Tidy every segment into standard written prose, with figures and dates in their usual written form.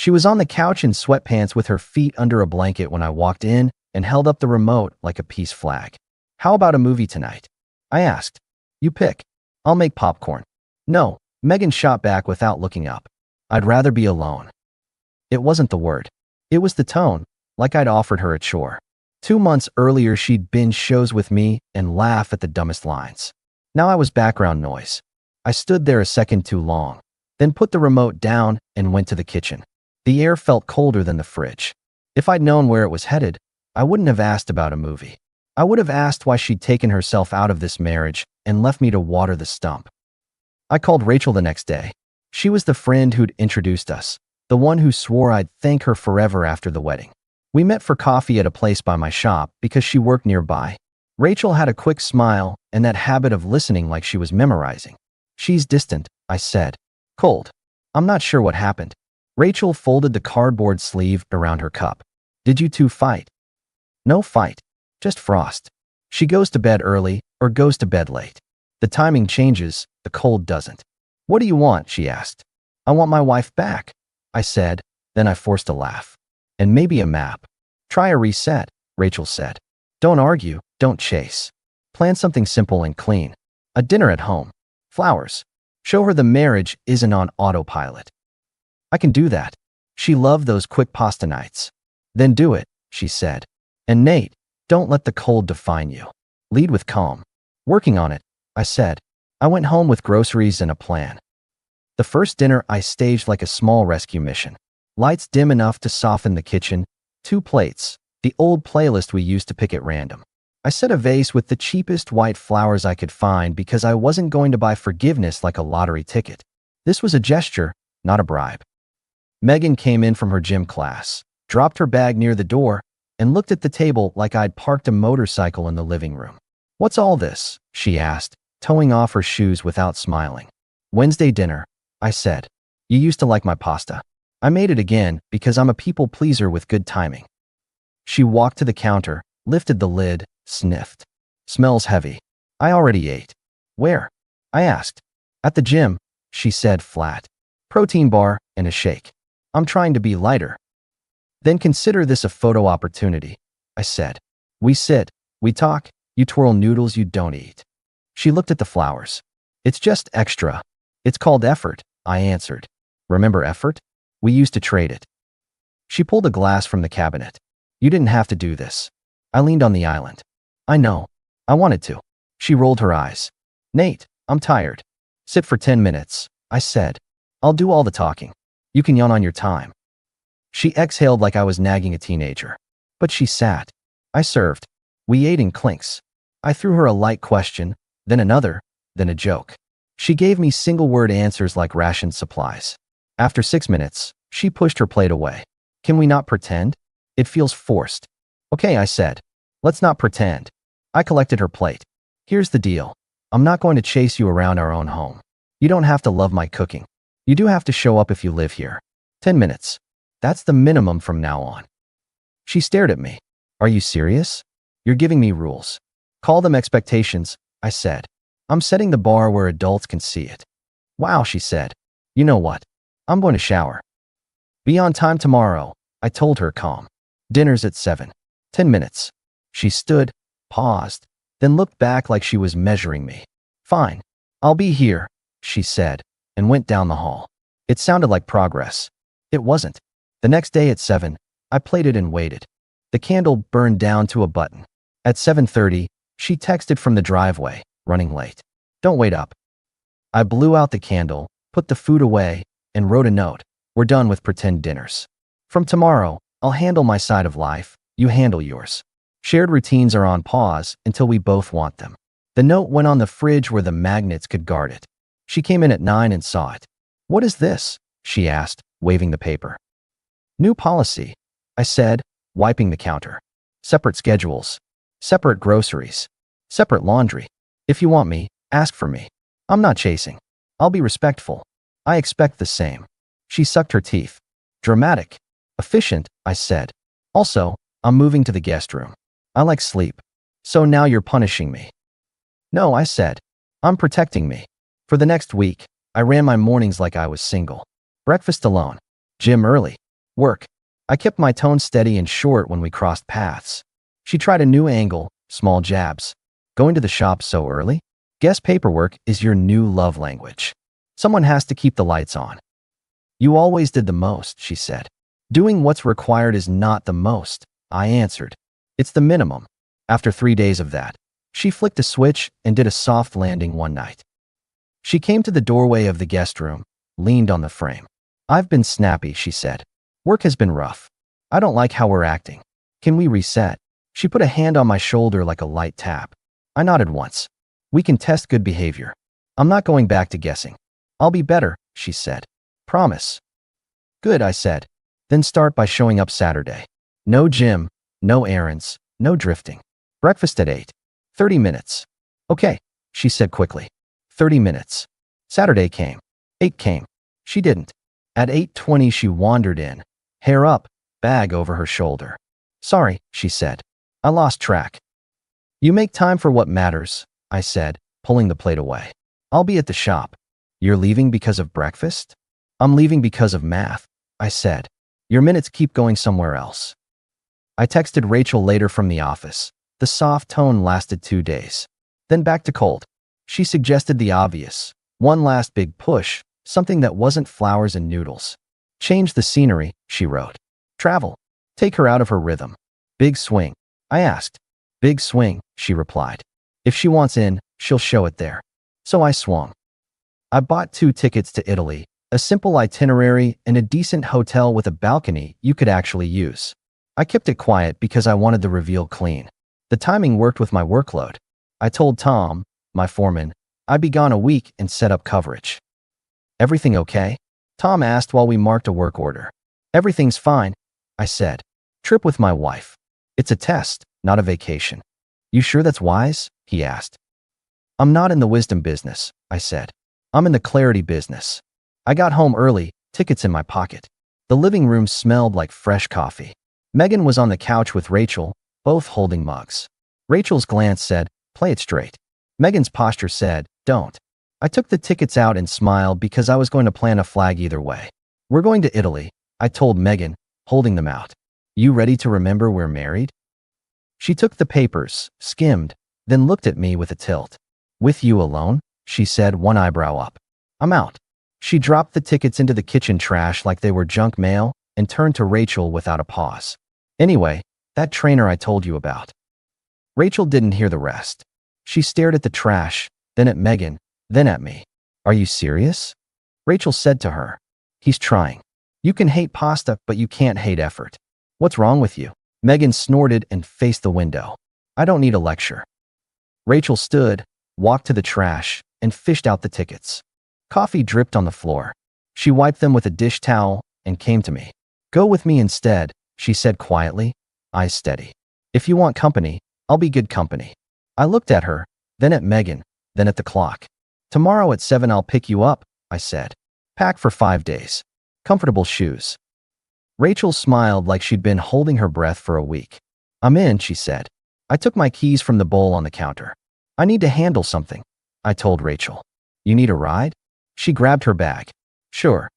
She was on the couch in sweatpants with her feet under a blanket when I walked in and held up the remote like a peace flag. "How about a movie tonight?" I asked. "You pick. I'll make popcorn." "No," Megan shot back without looking up. "I'd rather be alone." It wasn't the word. It was the tone, like I'd offered her a chore. 2 months earlier, she'd binge shows with me and laugh at the dumbest lines. Now I was background noise. I stood there a second too long, then put the remote down and went to the kitchen. The air felt colder than the fridge. If I'd known where it was headed, I wouldn't have asked about a movie. I would have asked why she'd taken herself out of this marriage and left me to water the stump. I called Rachel the next day. She was the friend who'd introduced us, the one who swore I'd thank her forever after the wedding. We met for coffee at a place by my shop because she worked nearby. Rachel had a quick smile and that habit of listening like she was memorizing. "She's distant," I said. "Cold. I'm not sure what happened." Rachel folded the cardboard sleeve around her cup. "Did you two fight?" "No fight. Just frost. She goes to bed early or goes to bed late. The timing changes, the cold doesn't." "What do you want?" she asked. "I want my wife back," I said. Then I forced a laugh. "And maybe a map." "Try a reset," Rachel said. "Don't argue, don't chase. Plan something simple and clean. A dinner at home. Flowers. Show her the marriage isn't on autopilot." "I can do that." She loved those quick pasta nights. "Then do it," she said. "And Nate, don't let the cold define you. Lead with calm." "Working on it," I said. I went home with groceries and a plan. The first dinner I staged like a small rescue mission. Lights dim enough to soften the kitchen, 2 plates, the old playlist we used to pick at random. I set a vase with the cheapest white flowers I could find because I wasn't going to buy forgiveness like a lottery ticket. This was a gesture, not a bribe. Megan came in from her gym class, dropped her bag near the door, and looked at the table like I'd parked a motorcycle in the living room. "What's all this?" she asked, toeing off her shoes without smiling. "Wednesday dinner," I said. "You used to like my pasta. I made it again because I'm a people pleaser with good timing." She walked to the counter, lifted the lid, sniffed. "Smells heavy. I already ate." "Where?" I asked. "At the gym," she said flat. "Protein bar and a shake. I'm trying to be lighter." "Then consider this a photo opportunity," I said. "We sit, we talk, you twirl noodles you don't eat." She looked at the flowers. "It's just extra. It's called effort," I answered. "Remember effort? We used to trade it." She pulled a glass from the cabinet. "You didn't have to do this." I leaned on the island. "I know. I wanted to." She rolled her eyes. "Nate, I'm tired." "Sit for 10 minutes, I said. "I'll do all the talking. You can yawn on your time." She exhaled like I was nagging a teenager. But she sat. I served. We ate in clinks. I threw her a light question, then another, then a joke. She gave me single-word answers like ration supplies. After 6 minutes, she pushed her plate away. "Can we not pretend? It feels forced." "Okay," I said. "Let's not pretend." I collected her plate. "Here's the deal. I'm not going to chase you around our own home. You don't have to love my cooking. You do have to show up if you live here. 10 minutes. That's the minimum from now on." She stared at me. "Are you serious? You're giving me rules." "Call them expectations," I said. "I'm setting the bar where adults can see it." "Wow," she said. "You know what? I'm going to shower." "Be on time tomorrow," I told her calm. "Dinner's at 7. 10 minutes." She stood, paused, then looked back like she was measuring me. "Fine. I'll be here," she said, and went down the hall. It sounded like progress. It wasn't. The next day at 7, I plated and waited. The candle burned down to a button. At 7:30, she texted from the driveway, running late. "Don't wait up." I blew out the candle, put the food away, and wrote a note. "We're done with pretend dinners. From tomorrow, I'll handle my side of life, you handle yours. Shared routines are on pause until we both want them." The note went on the fridge where the magnets could guard it. She came in at 9 and saw it. "What is this?" she asked, waving the paper. "New policy," I said, wiping the counter. "Separate schedules. Separate groceries. Separate laundry. If you want me, ask for me. I'm not chasing. I'll be respectful. I expect the same." She sucked her teeth. "Dramatic. Efficient," I said. "Also, I'm moving to the guest room. I like sleep. So now you're punishing me." "No," I said. "I'm protecting me." For the next week, I ran my mornings like I was single. Breakfast alone. Gym early. Work. I kept my tone steady and short when we crossed paths. She tried a new angle, small jabs. Going to the shop so early? Guess paperwork is your new love language. Someone has to keep the lights on. You always did the most, she said. Doing what's required is not the most, I answered. It's the minimum. After 3 days of that, she flicked a switch and did a soft landing one night. She came to the doorway of the guest room, leaned on the frame. I've been snappy, she said. Work has been rough. I don't like how we're acting. Can we reset? She put a hand on my shoulder like a light tap. I nodded once. We can test good behavior. I'm not going back to guessing. I'll be better, she said. Promise. Good, I said. Then start by showing up Saturday. No gym, no errands, no drifting. Breakfast at 8. 30 minutes. Okay, she said quickly. 30 minutes. Saturday came. 8 came. She didn't. At 8:20 she wandered in, hair up, bag over her shoulder. Sorry, she said. I lost track. You make time for what matters, I said, pulling the plate away. I'll be at the shop. You're leaving because of breakfast? I'm leaving because of math, I said. Your minutes keep going somewhere else. I texted Rachel later from the office. The soft tone lasted 2 days. Then back to cold. She suggested the obvious. One last big push, something that wasn't flowers and noodles. Change the scenery, she wrote. Travel. Take her out of her rhythm. Big swing. I asked. Big swing, she replied. If she wants in, she'll show it there. So I swung. I bought 2 tickets to Italy, a simple itinerary and a decent hotel with a balcony you could actually use. I kept it quiet because I wanted the reveal clean. The timing worked with my workload. I told Tom, my foreman, I'd be gone a week and set up coverage. Everything okay? Tom asked while we marked a work order. Everything's fine, I said. Trip with my wife. It's a test, not a vacation. You sure that's wise? He asked. I'm not in the wisdom business, I said. I'm in the clarity business. I got home early, tickets in my pocket. The living room smelled like fresh coffee. Megan was on the couch with Rachel, both holding mugs. Rachel's glance said, play it straight. Megan's posture said, don't. I took the tickets out and smiled because I was going to plant a flag either way. We're going to Italy, I told Megan, holding them out. You ready to remember we're married? She took the papers, skimmed, then looked at me with a tilt. With you alone? She said, one eyebrow up. I'm out. She dropped the tickets into the kitchen trash like they were junk mail and turned to Rachel without a pause. Anyway, that trainer I told you about. Rachel didn't hear the rest. She stared at the trash, then at Megan, then at me. Are you serious? Rachel said to her. He's trying. You can hate pasta, but you can't hate effort. What's wrong with you? Megan snorted and faced the window. I don't need a lecture. Rachel stood, walked to the trash, and fished out the tickets. Coffee dripped on the floor. She wiped them with a dish towel and came to me. Go with me instead, she said quietly, eyes steady. If you want company, I'll be good company. I looked at her, then at Megan, then at the clock. Tomorrow at 7 I'll pick you up, I said. Pack for 5 days. Comfortable shoes. Rachel smiled like she'd been holding her breath for a week. I'm in, she said. I took my keys from the bowl on the counter. I need to handle something, I told Rachel. You need a ride? She grabbed her bag. Sure.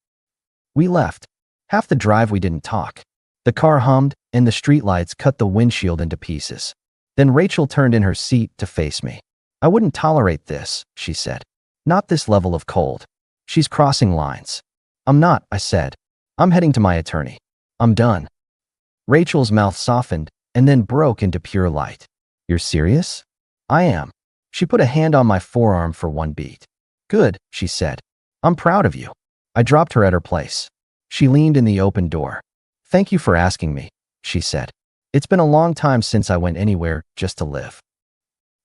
We left. Half the drive we didn't talk. The car hummed, and the streetlights cut the windshield into pieces. Then Rachel turned in her seat to face me. I wouldn't tolerate this, she said. Not this level of cold. She's crossing lines. I'm not, I said. I'm heading to my attorney. I'm done. Rachel's mouth softened and then broke into pure light. You're serious? I am. She put a hand on my forearm for one beat. Good, she said. I'm proud of you. I dropped her at her place. She leaned in the open door. Thank you for asking me, she said. It's been a long time since I went anywhere just to live.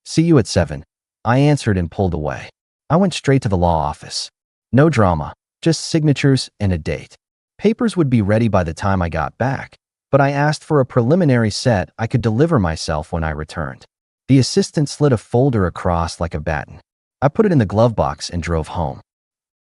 See you at 7. I answered and pulled away. I went straight to the law office. No drama, just signatures and a date. Papers would be ready by the time I got back, but I asked for a preliminary set I could deliver myself when I returned. The assistant slid a folder across like a baton. I put it in the glove box and drove home.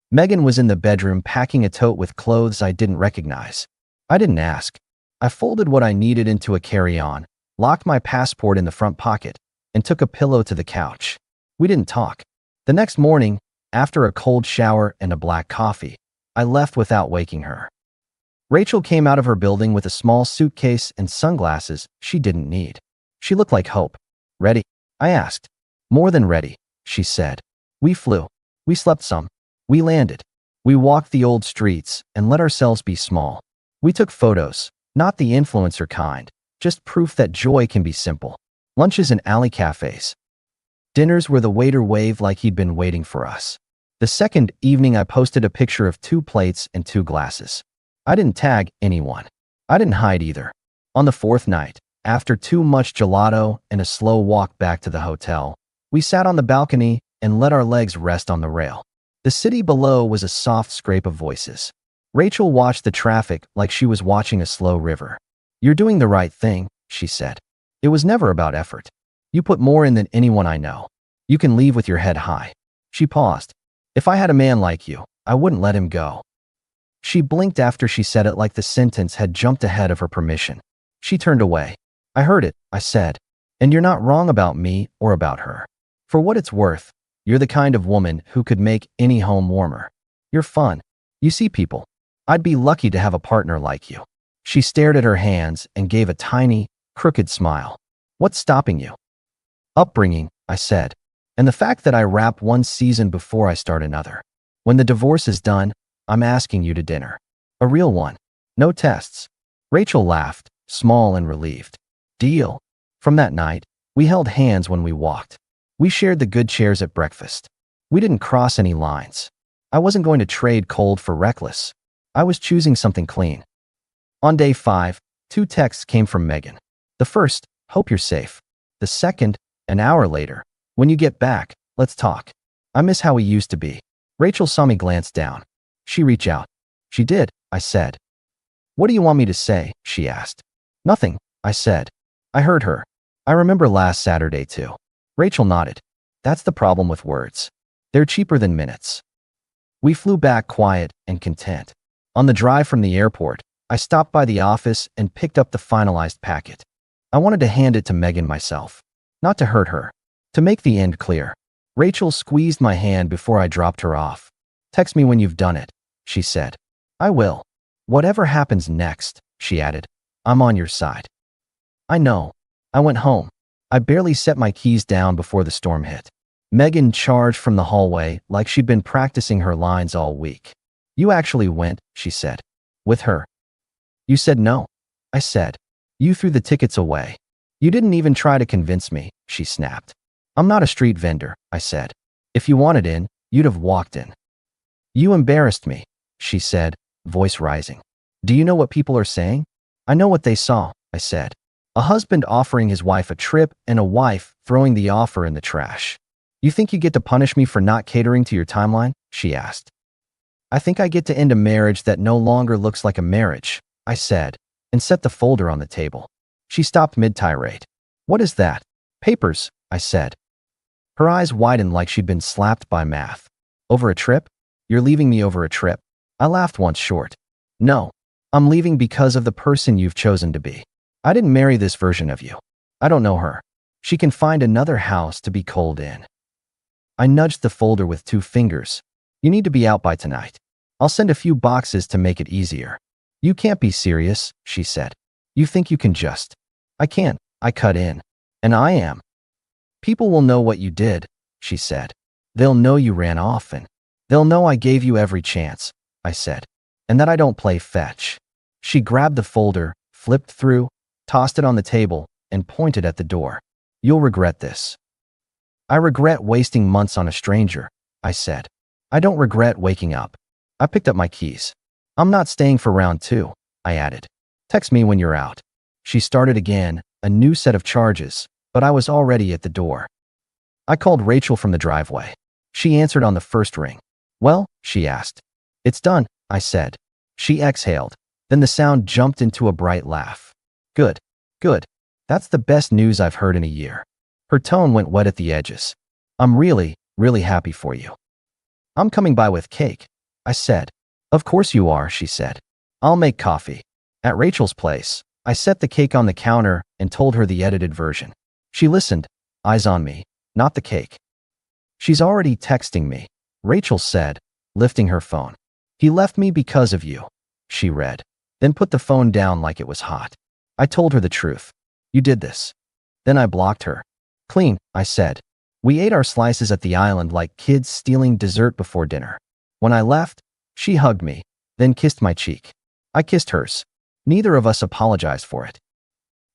Megan was in the bedroom packing a tote with clothes I didn't recognize. I didn't ask. I folded what I needed into a carry-on, locked my passport in the front pocket, and took a pillow to the couch. We didn't talk. The next morning, after a cold shower and a black coffee, I left without waking her. Rachel came out of her building with a small suitcase and sunglasses she didn't need. She looked like hope. Ready? I asked. More than ready, she said. We flew. We slept some. We landed. We walked the old streets and let ourselves be small. We took photos, not the influencer kind, just proof that joy can be simple. Lunches in alley cafes. Dinners where the waiter waved like he'd been waiting for us. The second evening I posted a picture of 2 plates and 2 glasses. I didn't tag anyone. I didn't hide either. On the 4th night, after too much gelato and a slow walk back to the hotel, we sat on the balcony and let our legs rest on the rail. The city below was a soft scrape of voices. Rachel watched the traffic like she was watching a slow river. You're doing the right thing, she said. It was never about effort. You put more in than anyone I know. You can leave with your head high. She paused. If I had a man like you, I wouldn't let him go. She blinked after she said it like the sentence had jumped ahead of her permission. She turned away. I heard it, I said. And you're not wrong about me or about her. For what it's worth, you're the kind of woman who could make any home warmer. You're fun. You see people. I'd be lucky to have a partner like you. She stared at her hands and gave a tiny, crooked smile. What's stopping you? Upbringing, I said. And the fact that I wrap one season before I start another. When the divorce is done, I'm asking you to dinner. A real one. No tests. Rachel laughed, small and relieved. Deal. From that night, we held hands when we walked. We shared the good chairs at breakfast. We didn't cross any lines. I wasn't going to trade cold for reckless. I was choosing something clean. On day 5, 2 texts came from Megan. The first, hope you're safe. The second, an hour later, when you get back, let's talk. I miss how we used to be. Rachel saw me glance down. She reached out. She did, I said. What do you want me to say? She asked. Nothing, I said. I heard her. I remember last Saturday too. Rachel nodded. That's the problem with words. They're cheaper than minutes. We flew back quiet and content. On the drive from the airport, I stopped by the office and picked up the finalized packet. I wanted to hand it to Megan myself. Not to hurt her. To make the end clear. Rachel squeezed my hand before I dropped her off. Text me when you've done it, she said. I will. Whatever happens next, she added. I'm on your side. I know. I went home. I barely set my keys down before the storm hit. Megan charged from the hallway like she'd been practicing her lines all week. You actually went, she said. With her. You said no. I said. You threw the tickets away. You didn't even try to convince me, she snapped. I'm not a street vendor, I said. If you wanted in, you'd have walked in. You embarrassed me, she said, voice rising. Do you know what people are saying? I know what they saw, I said. A husband offering his wife a trip and a wife throwing the offer in the trash. You think you get to punish me for not catering to your timeline? She asked. I think I get to end a marriage that no longer looks like a marriage, I said, and set the folder on the table. She stopped mid-tirade. What is that? Papers, I said. Her eyes widened like she'd been slapped by math. Over a trip? You're leaving me over a trip? I laughed once short. No, I'm leaving because of the person you've chosen to be. I didn't marry this version of you. I don't know her. She can find another house to be cold in. I nudged the folder with 2 fingers. You need to be out by tonight. I'll send a few boxes to make it easier. You can't be serious, she said. You think you can just. I can't, I cut in. And I am. People will know what you did, she said. They'll know you ran off and they'll know I gave you every chance, I said. And that I don't play fetch. She grabbed the folder, flipped through, tossed it on the table, and pointed at the door. You'll regret this. I regret wasting months on a stranger, I said. I don't regret waking up. I picked up my keys. I'm not staying for round 2, I added. Text me when you're out. She started again, a new set of charges, but I was already at the door. I called Rachel from the driveway. She answered on the first ring. Well, she asked. It's done, I said. She exhaled. Then the sound jumped into a bright laugh. Good, good. That's the best news I've heard in a year. Her tone went wet at the edges. I'm really, really happy for you. I'm coming by with cake, I said. Of course you are, she said. I'll make coffee. At Rachel's place, I set the cake on the counter and told her the edited version. She listened, eyes on me, not the cake. She's already texting me, Rachel said, lifting her phone. He left me because of you, she read. then put the phone down like it was hot. I told her the truth. You did this. Then I blocked her. Clean, I said. We ate our slices at the island like kids stealing dessert before dinner. When I left, she hugged me, then kissed my cheek. I kissed hers. Neither of us apologized for it.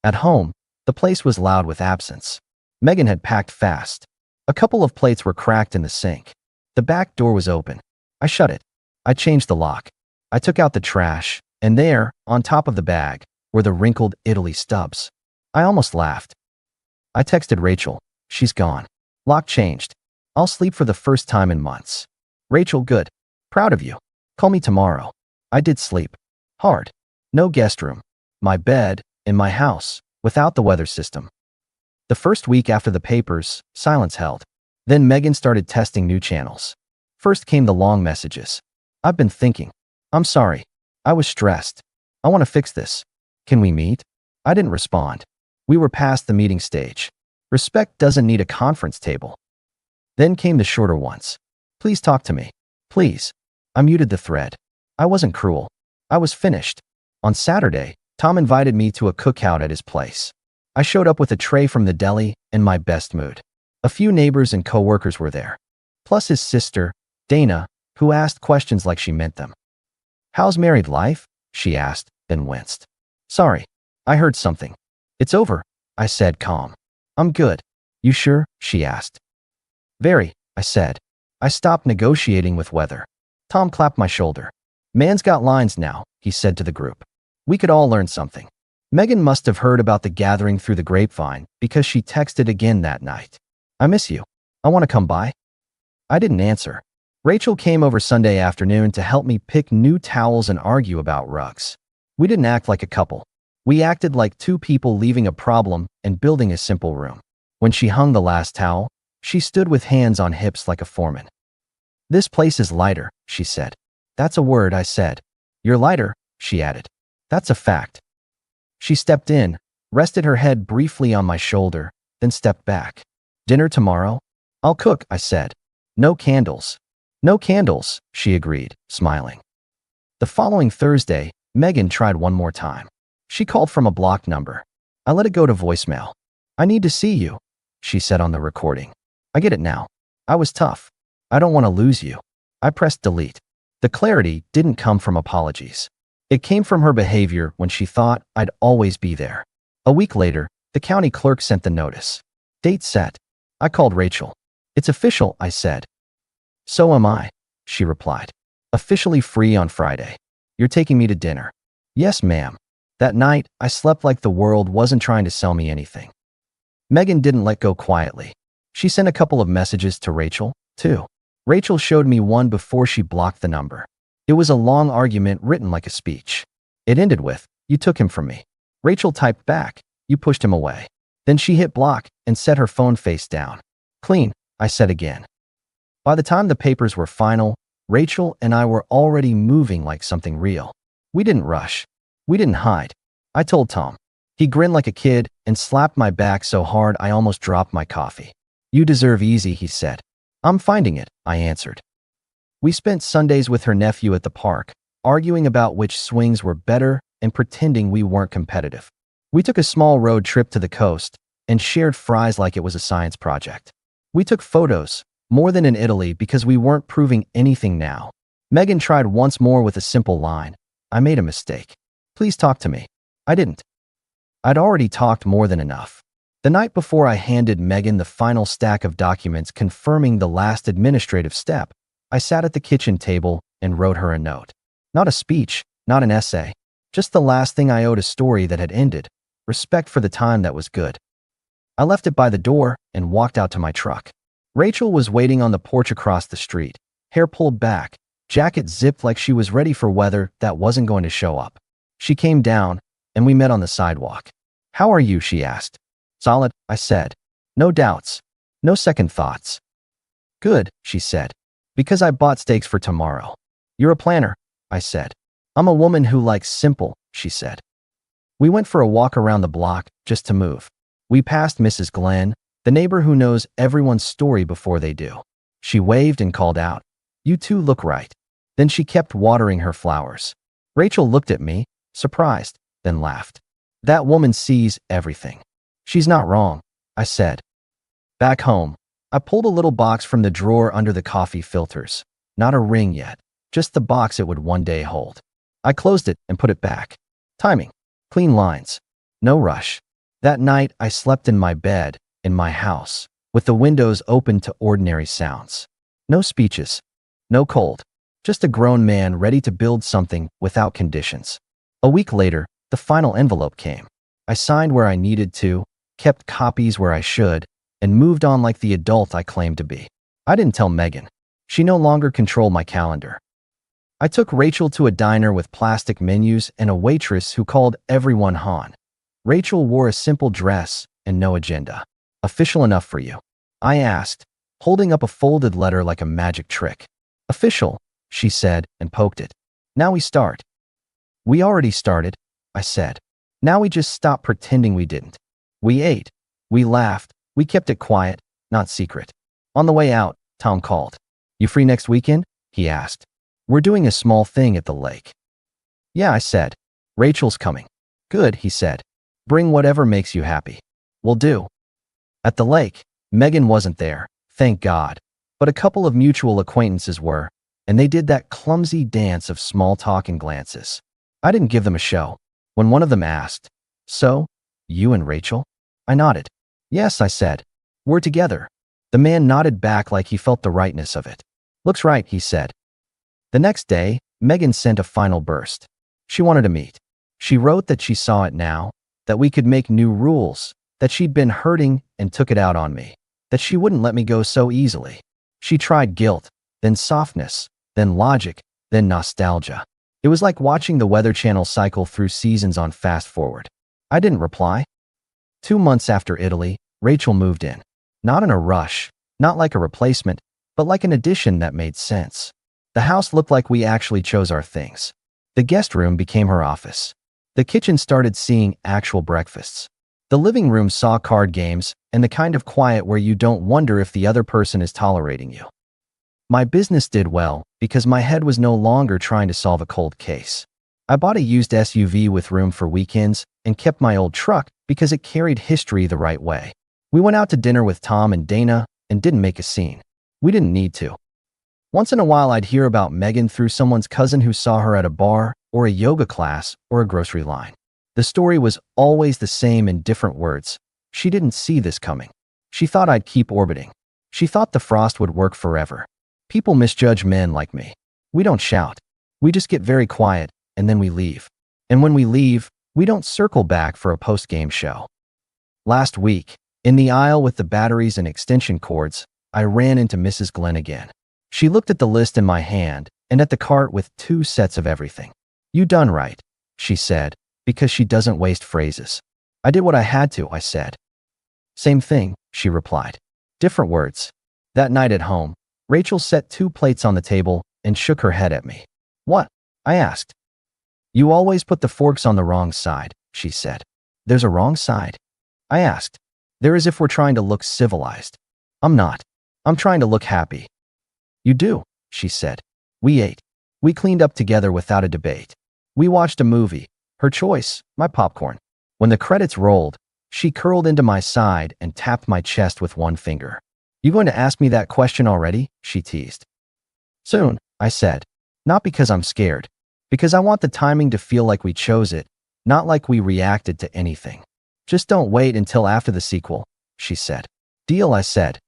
At home, the place was loud with absence. Megan had packed fast. A couple of plates were cracked in the sink. The back door was open. I shut it. I changed the lock. I took out the trash, and there, on top of the bag, were the wrinkled Italy stubs. I almost laughed. I texted Rachel. She's gone. Lock changed. I'll sleep for the first time in months. Rachel, good. Proud of you. Call me tomorrow. I did sleep. Hard. No guest room. My bed, in my house, without the weather system. The first week after the papers, silence held. Then Megan started testing new channels. First came the long messages. I've been thinking. I'm sorry. I was stressed. I want to fix this. Can we meet? I didn't respond. We were past the meeting stage. Respect doesn't need a conference table. Then came the shorter ones. Please talk to me. Please. I muted the thread. I wasn't cruel. I was finished. On Saturday, Tom invited me to a cookout at his place. I showed up with a tray from the deli in my best mood. A few neighbors and coworkers were there. Plus his sister, Dana, who asked questions like she meant them. How's married life? She asked, then winced. Sorry. I heard something. It's over, I said calm. I'm good. You sure? She asked. Very, I said. I stopped negotiating with weather. Tom clapped my shoulder. Man's got lines now, he said to the group. We could all learn something. Megan must have heard about the gathering through the grapevine because she texted again that night. I miss you. I want to come by. I didn't answer. Rachel came over Sunday afternoon to help me pick new towels and argue about rugs. We didn't act like a couple. We acted like two people leaving a problem and building a simple room. When she hung the last towel, she stood with hands on hips like a foreman. This place is lighter, she said. That's a word, I said. You're lighter, she added. That's a fact. She stepped in, rested her head briefly on my shoulder, then stepped back. Dinner tomorrow? I'll cook, I said. No candles. No candles, she agreed, smiling. The following Thursday, Megan tried one more time. She called from a blocked number. I let it go to voicemail. I need to see you, she said on the recording. I get it now. I was tough. I don't want to lose you. I pressed delete. The clarity didn't come from apologies. It came from her behavior when she thought I'd always be there. A week later, the county clerk sent the notice. Date set. I called Rachel. It's official, I said. So am I, she replied. Officially free on Friday. You're taking me to dinner. Yes, ma'am. That night, I slept like the world wasn't trying to sell me anything. Megan didn't let go quietly. She sent a couple of messages to Rachel, too. Rachel showed me one before she blocked the number. It was a long argument written like a speech. It ended with, you took him from me. Rachel typed back, you pushed him away. Then she hit block and set her phone face down. Clean, I said again. By the time the papers were final, Rachel and I were already moving like something real. We didn't rush. We didn't hide. I told Tom. He grinned like a kid and slapped my back so hard I almost dropped my coffee. You deserve easy, he said. I'm finding it, I answered. We spent Sundays with her nephew at the park, arguing about which swings were better and pretending we weren't competitive. We took a small road trip to the coast and shared fries like it was a science project. We took photos, more than in Italy because we weren't proving anything now. Megan tried once more with a simple line. I made a mistake. Please talk to me. I didn't. I'd already talked more than enough. The night before I handed Megan the final stack of documents confirming the last administrative step, I sat at the kitchen table and wrote her a note. Not a speech, not an essay, just the last thing I owed a story that had ended, respect for the time that was good. I left it by the door and walked out to my truck. Rachel was waiting on the porch across the street, hair pulled back, jacket zipped like she was ready for weather that wasn't going to show up. She came down, and we met on the sidewalk. How are you? She asked. Solid, I said. No doubts. No second thoughts. Good, she said. Because I bought steaks for tomorrow. You're a planner, I said. I'm a woman who likes simple, she said. We went for a walk around the block, just to move. We passed Mrs. Glenn, the neighbor who knows everyone's story before they do. She waved and called out, You two look right. Then she kept watering her flowers. Rachel looked at me, surprised, then laughed. That woman sees everything. She's not wrong, I said. Back home, I pulled a little box from the drawer under the coffee filters. Not a ring yet, just the box it would one day hold. I closed it and put it back. Timing. Clean lines. No rush. That night, I slept in my bed, in my house, with the windows open to ordinary sounds. No speeches. No cold. Just a grown man ready to build something without conditions. A week later, the final envelope came. I signed where I needed to, kept copies where I should, and moved on like the adult I claimed to be. I didn't tell Megan. She no longer controlled my calendar. I took Rachel to a diner with plastic menus and a waitress who called everyone Han. Rachel wore a simple dress and no agenda. Official enough for you? I asked, holding up a folded letter like a magic trick. Official, she said and poked it. Now we start. We already started, I said. Now we just stop pretending we didn't. We ate. We laughed. We kept it quiet, not secret. On the way out, Tom called. You free next weekend? He asked. We're doing a small thing at the lake. Yeah, I said. Rachel's coming. Good, he said. Bring whatever makes you happy. Will do. At the lake, Megan wasn't there, thank God. But a couple of mutual acquaintances were, and they did that clumsy dance of small talk and glances. I didn't give them a show. When one of them asked, So, you and Rachel? I nodded. Yes, I said. We're together. The man nodded back like he felt the rightness of it. Looks right, he said. The next day, Megan sent a final burst. She wanted to meet. She wrote that she saw it now, that we could make new rules, that she'd been hurting and took it out on me, that she wouldn't let me go so easily. She tried guilt, then softness, then logic, then nostalgia. It was like watching the Weather Channel cycle through seasons on fast forward. I didn't reply. 2 months after Italy, Rachel moved in. Not in a rush, not like a replacement, but like an addition that made sense. The house looked like we actually chose our things. The guest room became her office. The kitchen started seeing actual breakfasts. The living room saw card games and the kind of quiet where you don't wonder if the other person is tolerating you. My business did well because my head was no longer trying to solve a cold case. I bought a used SUV with room for weekends and kept my old truck because it carried history the right way. We went out to dinner with Tom and Dana and didn't make a scene. We didn't need to. Once in a while I'd hear about Megan through someone's cousin who saw her at a bar or a yoga class or a grocery line. The story was always the same in different words. She didn't see this coming. She thought I'd keep orbiting. She thought the frost would work forever. People misjudge men like me. We don't shout. We just get very quiet and then we leave. And when we leave, we don't circle back for a post-game show. Last week, in the aisle with the batteries and extension cords, I ran into Mrs. Glenn again. She looked at the list in my hand and at the cart with 2 sets of everything. You done right, she said, because she doesn't waste phrases. I did what I had to, I said. Same thing, she replied. Different words. That night at home, Rachel set 2 plates on the table and shook her head at me. What? I asked. You always put the forks on the wrong side, she said. There's a wrong side? I asked. They're as if we're trying to look civilized. I'm not. I'm trying to look happy. You do, she said. We ate. We cleaned up together without a debate. We watched a movie. Her choice, my popcorn. When the credits rolled, she curled into my side and tapped my chest with one finger. You going to ask me that question already? She teased. Soon, I said. Not because I'm scared. Because I want the timing to feel like we chose it, not like we reacted to anything. Just don't wait until after the sequel, she said. Deal, I said.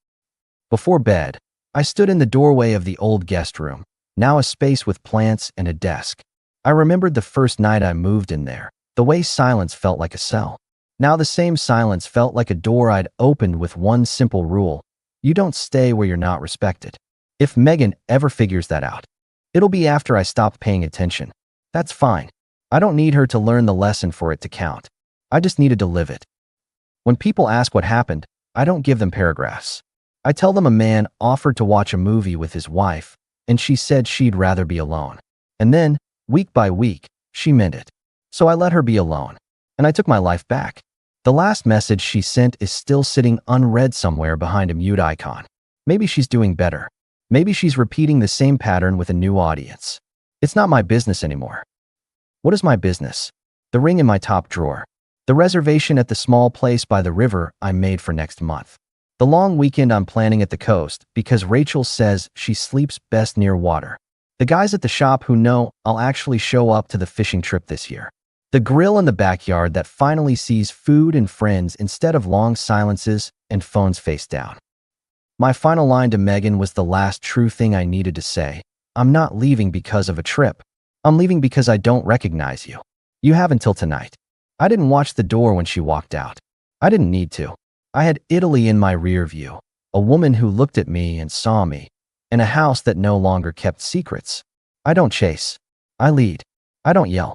Before bed, I stood in the doorway of the old guest room, now a space with plants and a desk. I remembered the first night I moved in there, the way silence felt like a cell. Now the same silence felt like a door I'd opened with one simple rule. You don't stay where you're not respected. If Megan ever figures that out, it'll be after I stop paying attention. That's fine. I don't need her to learn the lesson for it to count. I just needed to live it. When people ask what happened, I don't give them paragraphs. I tell them a man offered to watch a movie with his wife, and she said she'd rather be alone. And then, week by week, she meant it. So I let her be alone, and I took my life back. The last message she sent is still sitting unread somewhere behind a mute icon. Maybe she's doing better. Maybe she's repeating the same pattern with a new audience. It's not my business anymore. What is my business? The ring in my top drawer. The reservation at the small place by the river I made for next month. The long weekend I'm planning at the coast because Rachel says she sleeps best near water. The guys at the shop who know I'll actually show up to the fishing trip this year. The grill in the backyard that finally sees food and friends instead of long silences and phones face down. My final line to Megan was the last true thing I needed to say. I'm not leaving because of a trip. I'm leaving because I don't recognize you. You have until tonight. I didn't watch the door when she walked out. I didn't need to. I had Italy in my rear view, a woman who looked at me and saw me, and a house that no longer kept secrets. I don't chase. I lead. I don't yell.